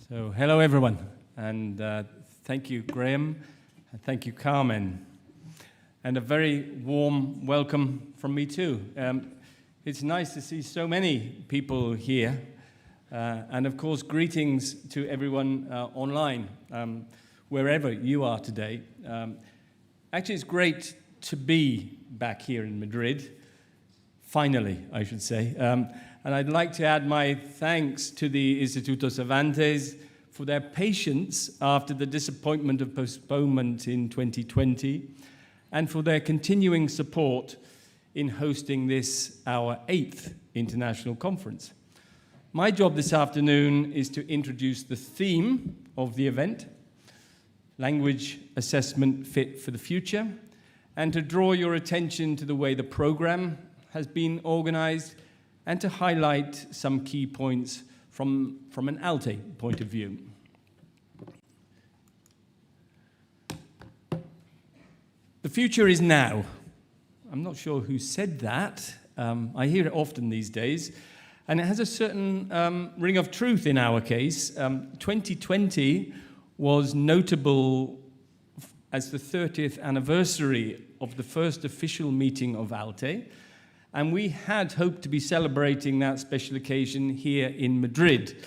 So, hello everyone, and thank you, Graham, and thank you, Carmen, and a very warm welcome from me too. It's nice to see so many people here, and of course, greetings to everyone online, wherever you are today. Actually, it's great to be back here in Madrid, finally, I should say. And I'd like to add my thanks to the Instituto Cervantes for their patience after the disappointment of postponement in 2020, and for their continuing support in hosting this, our 8th international conference. My job this afternoon is to introduce the theme of the event, Language Assessment Fit for the Future, and to draw your attention to the way the program has been organized, and to highlight some key points from an ALTE point of view. The future is now. I'm not sure who said that. I hear it often these days, and it has a certain ring of truth in our case. 2020 was notable as the 30th anniversary of the first official meeting of ALTE, and we had hoped to be celebrating that special occasion here in Madrid,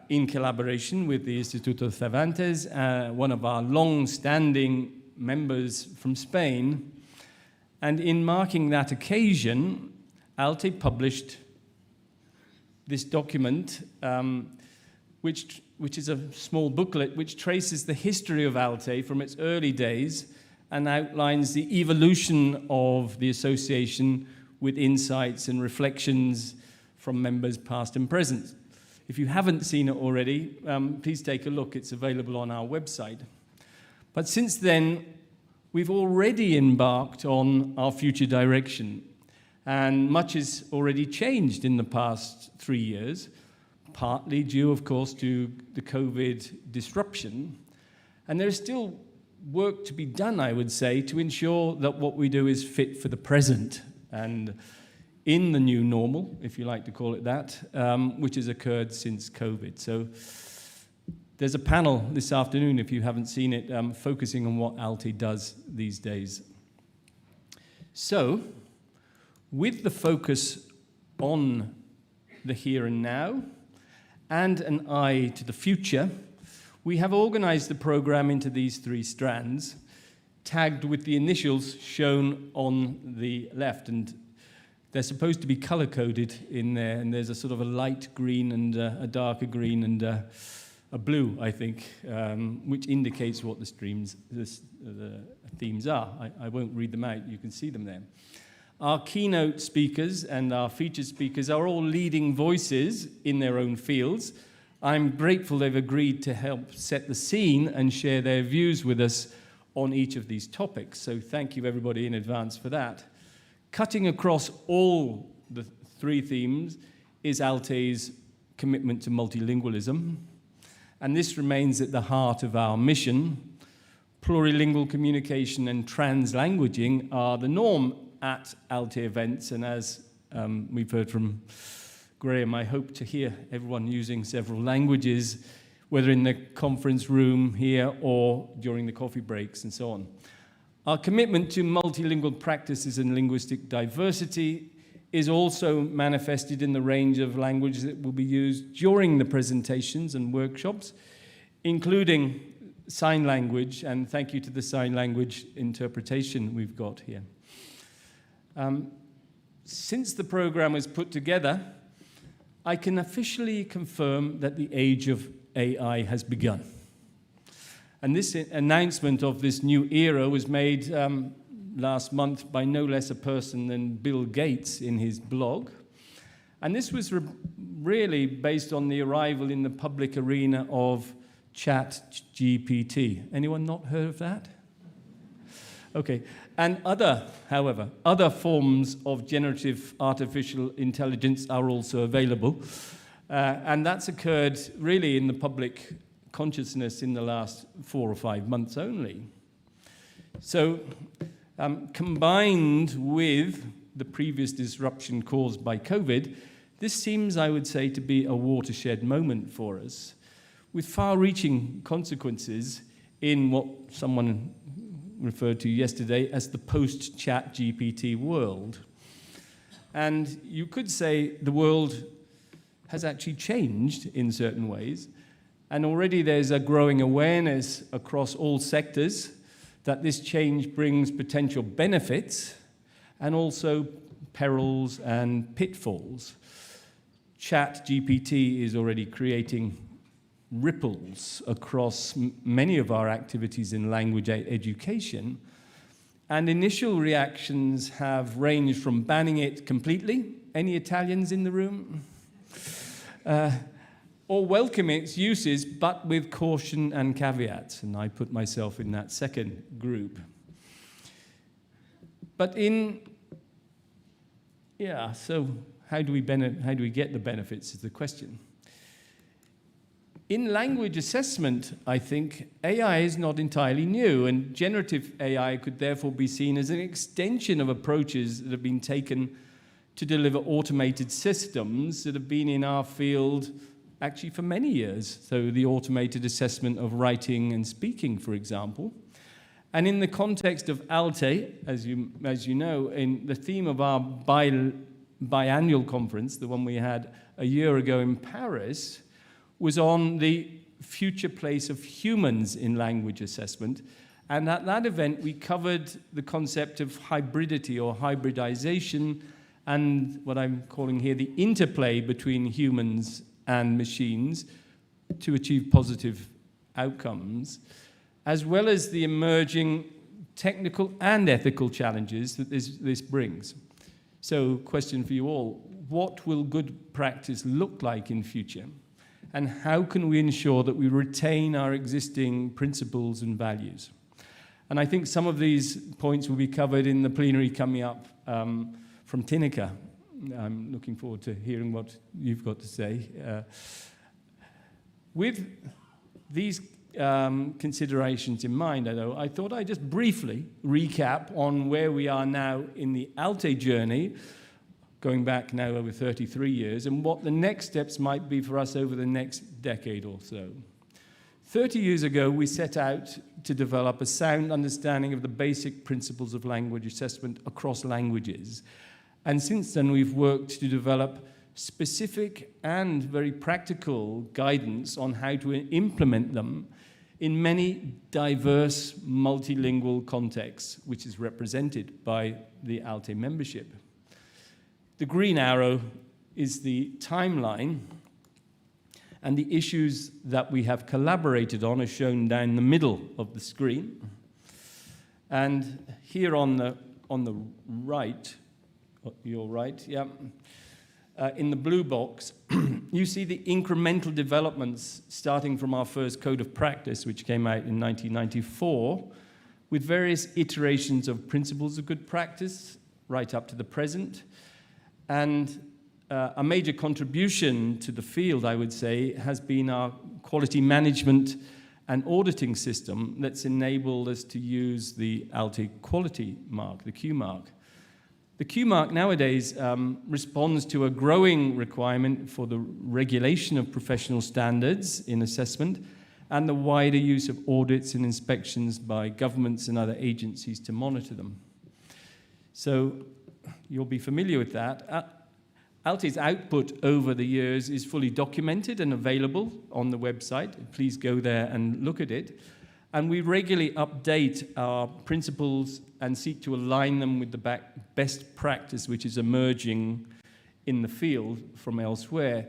in collaboration with the Instituto Cervantes, one of our long-standing members from Spain. And in marking that occasion, ALTE published this document, which is a small booklet which traces the history of ALTE from its early days and outlines the evolution of the association with insights and reflections from members past and present. If you haven't seen it already, please take a look. It's available on our website. But since then, we've already embarked on our future direction, and much has already changed in the past 3 years, partly due, of course, to the COVID disruption. And there's still work to be done, I would say, to ensure that what we do is fit for the present and in the new normal, if you like to call it that, which has occurred since COVID. So there's a panel this afternoon, if you haven't seen it, focusing on what ALTE does these days. So, with the focus on the here and now, and an eye to the future, we have organized the program into these 3 strands, tagged with the initials shown on the left, and they're supposed to be color-coded in there, and there's a sort of a light green and a darker green and a blue, I think, which indicates what the themes are. I won't read them out, you can see them there. Our keynote speakers and our featured speakers are all leading voices in their own fields. I'm grateful they've agreed to help set the scene and share their views with us on each of these topics. So thank you everybody in advance for that. Cutting across all the 3 themes is ALTE's commitment to multilingualism, and this remains at the heart of our mission. Plurilingual communication and translanguaging are the norm at ALTE events, and as we've heard from Graham, I hope to hear everyone using several languages, whether in the conference room here or during the coffee breaks and so on. Our commitment to multilingual practices and linguistic diversity is also manifested in the range of languages that will be used during the presentations and workshops, including sign language, and thank you to the sign language interpretation we've got here. Since the program was put together, I can officially confirm that the age of AI has begun. And this announcement of this new era was made last month by no less a person than Bill Gates in his blog. And this was really based on the arrival in the public arena of Chat GPT. Anyone not heard of that? Okay. And however, other forms of generative artificial intelligence are also available. And that's occurred really in the public consciousness in the last 4 or 5 months only. So, combined with the previous disruption caused by COVID, this seems, I would say, to be a watershed moment for us. with far-reaching consequences in what someone referred to yesterday as the post-Chat GPT world. And you could say the world has actually changed in certain ways, and already there's a growing awareness across all sectors that this change brings potential benefits and also perils and pitfalls. Chat GPT is already creating ripples across many of our activities in language education, and initial reactions have ranged from banning it completely, any Italians in the room? Or welcome its uses, but with caution and caveats, and I put myself in that second group. But so how do we get the benefits is the question. In language assessment, I think, AI is not entirely new, and generative AI could therefore be seen as an extension of approaches that have been taken to deliver automated systems that have been in our field actually for many years. So the automated assessment of writing and speaking, for example. And in the context of ALTE, as you know, in the theme of our biannual conference, the one we had a year ago in Paris, was on the future place of humans in language assessment. And at that event, we covered the concept of hybridity or hybridization and what I'm calling here the interplay between humans and machines to achieve positive outcomes, as well as the emerging technical and ethical challenges that this brings. So, question for you all, what will good practice look like in future? And how can we ensure that we retain our existing principles and values? And I think some of these points will be covered in the plenary coming up from Tineke. I'm looking forward to hearing what you've got to say. With these considerations in mind, I thought I'd just briefly recap on where we are now in the ALTE journey, going back now over 33 years, and what the next steps might be for us over the next decade or so. 30 years ago, we set out to develop a sound understanding of the basic principles of language assessment across languages. And since then, we've worked to develop specific and very practical guidance on how to implement them in many diverse multilingual contexts, which is represented by the ALTE membership. The green arrow is the timeline, and the issues that we have collaborated on are shown down the middle of the screen. And here on the right, your right, yeah, in the blue box, you see the incremental developments starting from our first code of practice, which came out in 1994, with various iterations of principles of good practice right up to the present. And a major contribution to the field, I would say, has been our quality management and auditing system that's enabled us to use the ALTE quality mark, the Q mark. The Q mark nowadays responds to a growing requirement for the regulation of professional standards in assessment and the wider use of audits and inspections by governments and other agencies to monitor them. So you'll be familiar with that. ALTE's output over the years is fully documented and available on the website. Please go there and look at it. And we regularly update our principles and seek to align them with the best practice which is emerging in the field from elsewhere.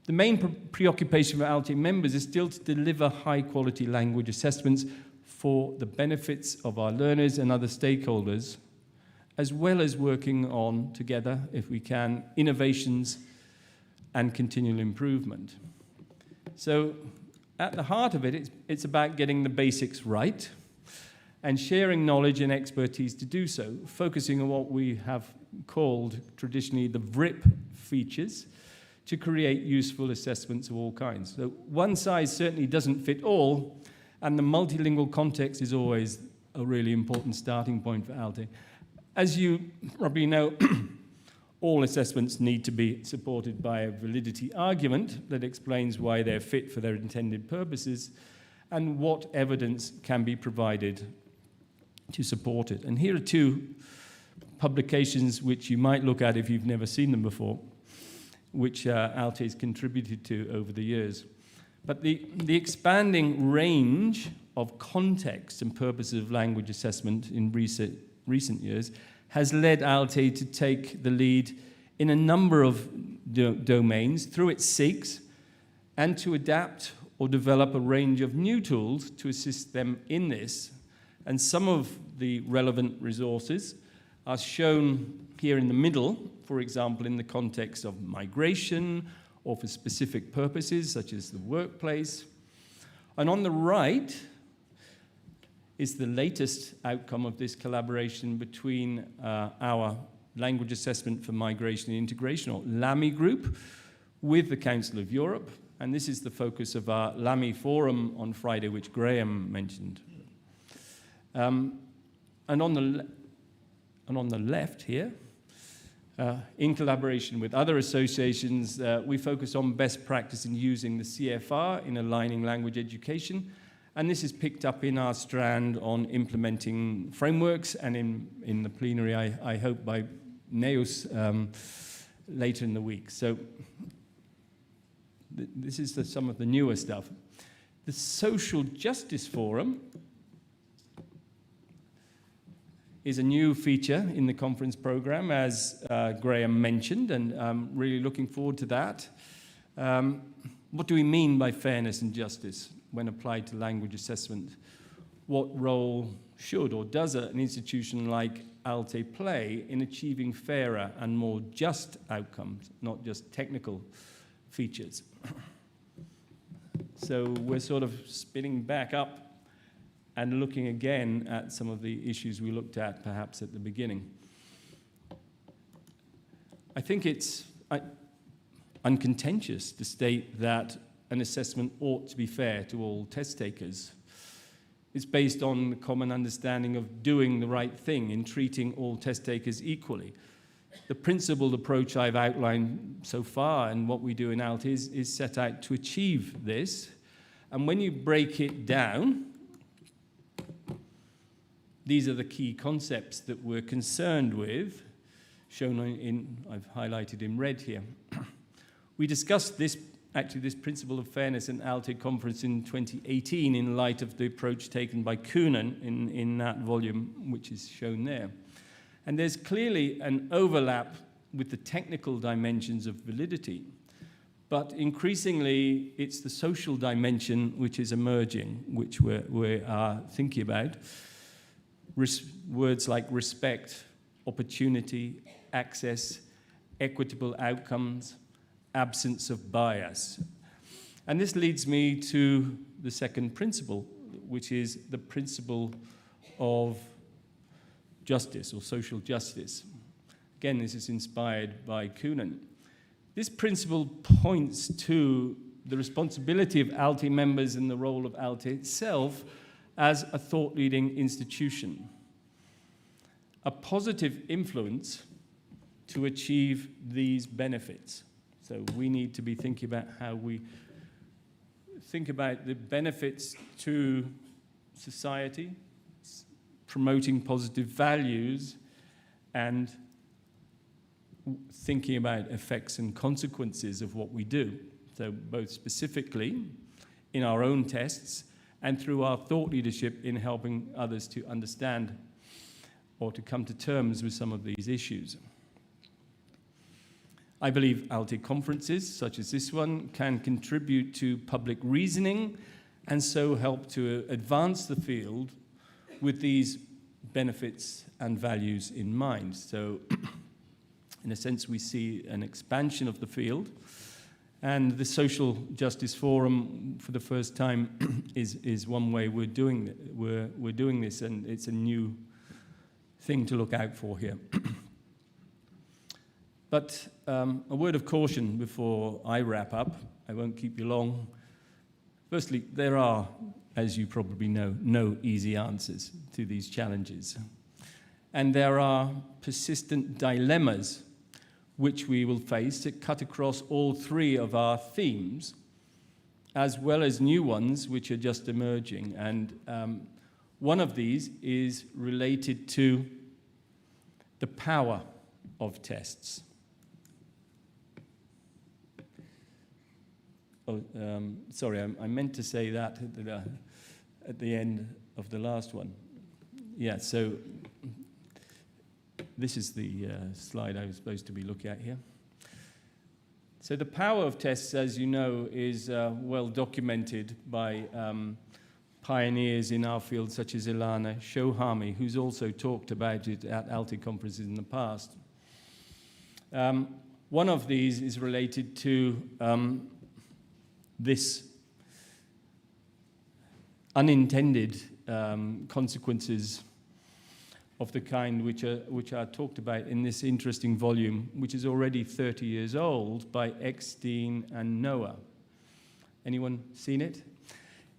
The main preoccupation for ALTE members is still to deliver high-quality language assessments for the benefits of our learners and other stakeholders, as well as working on, together, if we can, innovations and continual improvement. So at the heart of it, it's about getting the basics right and sharing knowledge and expertise to do so, focusing on what we have called traditionally the VRIP features to create useful assessments of all kinds. So one size certainly doesn't fit all, and the multilingual context is always a really important starting point for ALTE. As you probably know, All assessments need to be supported by a validity argument that explains why they're fit for their intended purposes and what evidence can be provided to support it. And here are two publications which you might look at if you've never seen them before, which ALTE has contributed to over the years. But the expanding range of context and purposes of language assessment in recent years has led ALTE to take the lead in a number of domains through its SIGs and to adapt or develop a range of new tools to assist them in this. And some of the relevant resources are shown here in the middle, for example, in the context of migration or for specific purposes, such as the workplace. And on the right is the latest outcome of this collaboration between our Language Assessment for Migration and Integration, or LAMI group, with the Council of Europe. And this is the focus of our LAMI forum on Friday, which Graham mentioned. And on the left here, in collaboration with other associations, we focus on best practice in using the CFR in aligning language education. And this is picked up in our strand on implementing frameworks and in the plenary, I hope, by Neus later in the week. So this is some of the newer stuff. The Social Justice Forum is a new feature in the conference program, as Graham mentioned, and I'm really looking forward to that. What do we mean by fairness and justice when applied to language assessment? What role should or does an institution like ALTE play in achieving fairer and more just outcomes, not just technical features? So we're sort of spinning back up and looking again at some of the issues we looked at perhaps at the beginning. I think it's uncontentious to state that an assessment ought to be fair to all test takers. It's based on the common understanding of doing the right thing in treating all test takers equally. The principled approach I've outlined so far and what we do in ALTE is set out to achieve this. And when you break it down, these are the key concepts that we're concerned with, shown I've highlighted in red here. We discussed this principle of fairness in ALTE conference in 2018 in light of the approach taken by Koonen in that volume, which is shown there. And there's clearly an overlap with the technical dimensions of validity, but increasingly it's the social dimension which is emerging, which we are thinking about. Words like respect, opportunity, access, equitable outcomes, absence of bias. And this leads me to the second principle, which is the principle of justice or social justice. Again, this is inspired by Koonen. This principle points to the responsibility of ALTE members and the role of ALTE itself as a thought-leading institution, a positive influence to achieve these benefits. So we need to be thinking about how we think about the benefits to society, promoting positive values, and thinking about effects and consequences of what we do. So both specifically in our own tests and through our thought leadership in helping others to understand or to come to terms with some of these issues. I believe ALTE conferences, such as this one, can contribute to public reasoning and so help to advance the field with these benefits and values in mind. So, in a sense, we see an expansion of the field. And the Social Justice Forum, for the first time, is one way we're doing this, and it's a new thing to look out for here. But a word of caution before I wrap up. I won't keep you long. Firstly, there are, as you probably know, no easy answers to these challenges. And there are persistent dilemmas which we will face that cut across all three of our themes, as well as new ones which are just emerging. And one of these is related to the power of tests. Oh, sorry, I meant to say that at the end of the last one. Yeah, so this is the slide I was supposed to be looking at here. So the power of tests, as you know, is well documented by pioneers in our field, such as Ilana Shohami, who's also talked about it at ALTE conferences in the past. One of these is related to this unintended consequences of the kind which are talked about in this interesting volume, which is already 30 years old, by Eckstein and Noah. Anyone seen it?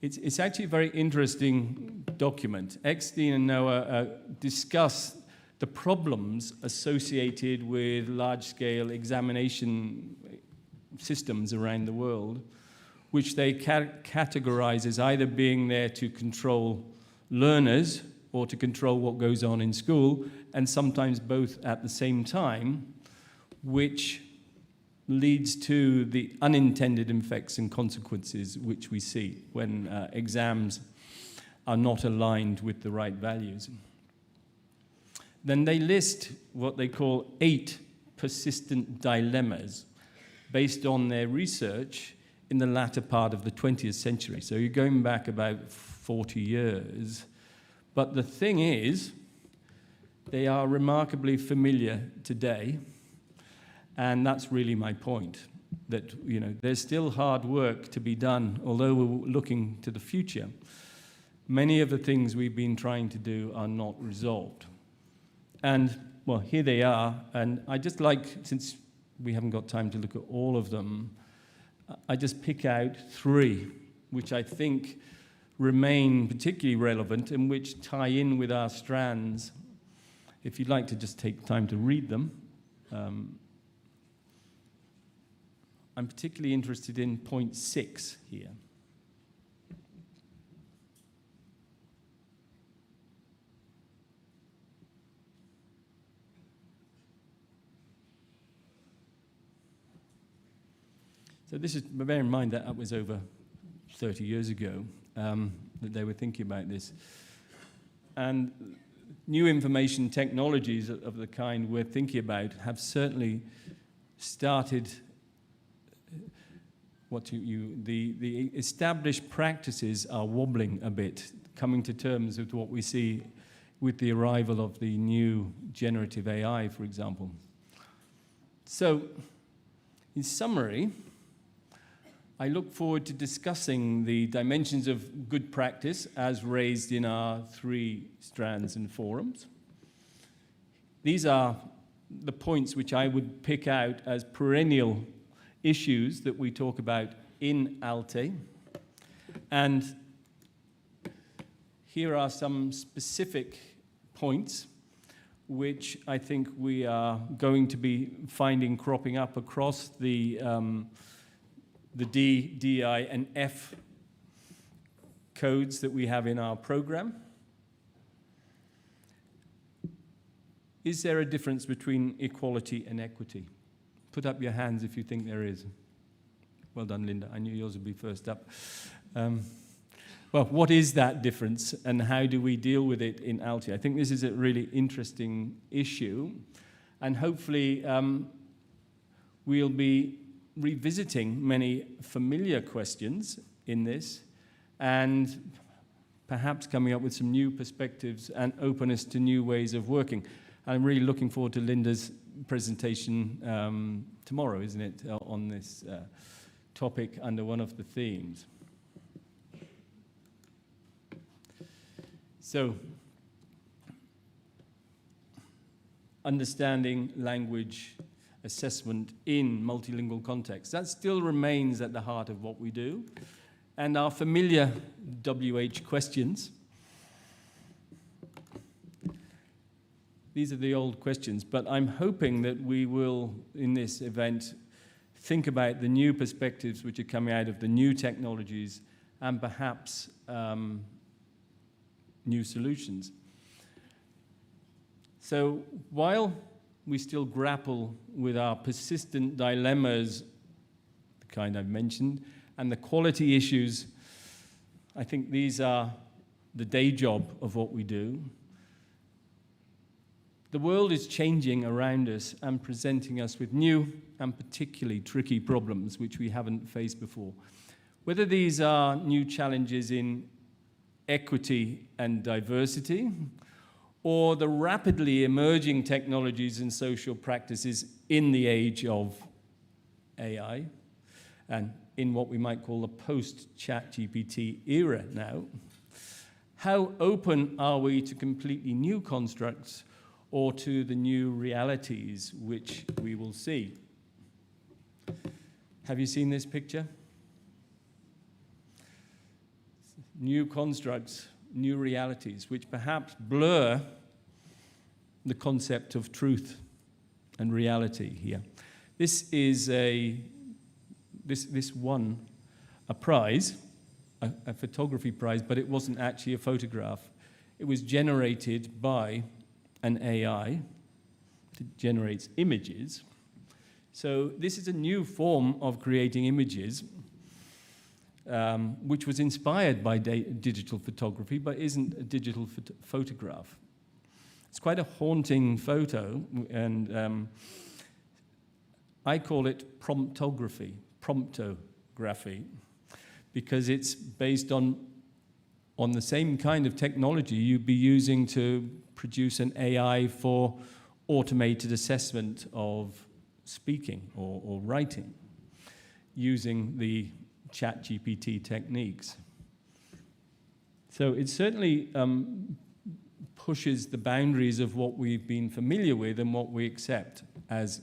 It's actually a very interesting document. Eckstein and Noah discuss the problems associated with large-scale examination systems around the world, which they categorize as either being there to control learners or to control what goes on in school, and sometimes both at the same time, which leads to the unintended effects and consequences which we see when exams are not aligned with the right values. Then they list what they call 8 persistent dilemmas based on their research in the latter part of the 20th century. So you're going back about 40 years. But the thing is, they are remarkably familiar today. And that's really my point, that there's still hard work to be done, although we're looking to the future. Many of the things we've been trying to do are not resolved. And, well, here they are. And I just like, since we haven't got time to look at all of them, I just pick out 3, which I think remain particularly relevant and which tie in with our strands. If you'd like to just take time to read them. I'm particularly interested in point 6 here. So this is, bear in mind that was over 30 years ago that they were thinking about this. And new information technologies of the kind we're thinking about have certainly started the established practices are wobbling a bit, coming to terms with what we see with the arrival of the new generative AI, for example. So, in summary, I look forward to discussing the dimensions of good practice as raised in our 3 strands and forums. These are the points which I would pick out as perennial issues that we talk about in ALTE. And here are some specific points which I think we are going to be finding cropping up across the D, DI, and F codes that we have in our program. Is there a difference between equality and equity? Put up your hands if you think there is. Well done, Linda. I knew yours would be first up. Well, what is that difference and how do we deal with it in ALTE? I think this is a really interesting issue, and hopefully we'll be revisiting many familiar questions in this and perhaps coming up with some new perspectives and openness to new ways of working. I'm really looking forward to Linda's presentation tomorrow, isn't it, on this topic under one of the themes. So, understanding language assessment in multilingual contexts. That still remains at the heart of what we do. And our familiar WH questions. these are the old questions, but I'm hoping that we will, in this event, think about the new perspectives which are coming out of the new technologies and perhaps new solutions. So while we still grapple with our persistent dilemmas, the kind I've mentioned, and the quality issues, I think these are the day job of what we do. The world is changing around us and presenting us with new and particularly tricky problems which we haven't faced before. Whether these are new challenges in equity and diversity, or the rapidly emerging technologies and social practices in the age of AI, and in what we might call the post-Chat GPT era now, how open are we to completely new constructs or to the new realities which we will see? Have you seen this picture? New constructs, new realities, which perhaps blur the concept of truth and reality here. This is this won a prize, a photography prize, but it wasn't actually a photograph. It was generated by an AI that generates images. So this is a new form of creating images, which was inspired by digital photography, but isn't a digital photograph. It's quite a haunting photo, and I call it promptography, because it's based on the same kind of technology you'd be using to produce an AI for automated assessment of speaking or writing, using the Chat GPT techniques. So it certainly pushes the boundaries of what we've been familiar with and what we accept as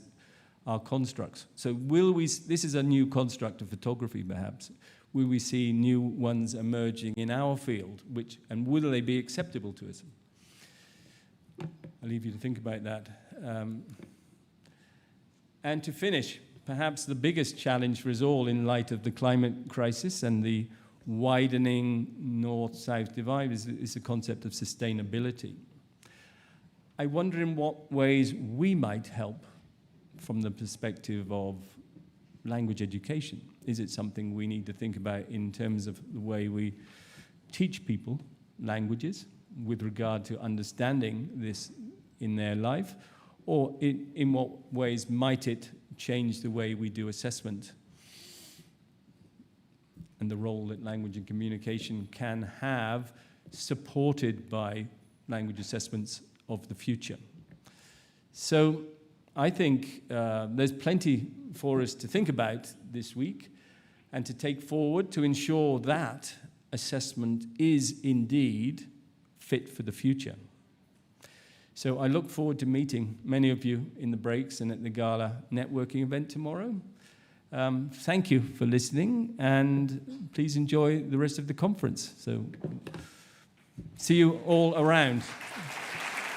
our constructs. So this is a new construct of photography perhaps, will we see new ones emerging in our field, and will they be acceptable to us? I'll leave you to think about that. And to finish, perhaps the biggest challenge for us all in light of the climate crisis and the widening north-south divide is the concept of sustainability. I wonder in what ways we might help from the perspective of language education. Is it something we need to think about in terms of the way we teach people languages with regard to understanding this in their life? Or in what ways might it change the way we do assessment and the role that language and communication can have, supported by language assessments of the future? So I think there's plenty for us to think about this week and to take forward to ensure that assessment is indeed fit for the future. So I look forward to meeting many of you in the breaks and at the Gala networking event tomorrow. Thank you for listening, and please enjoy the rest of the conference. So see you all around.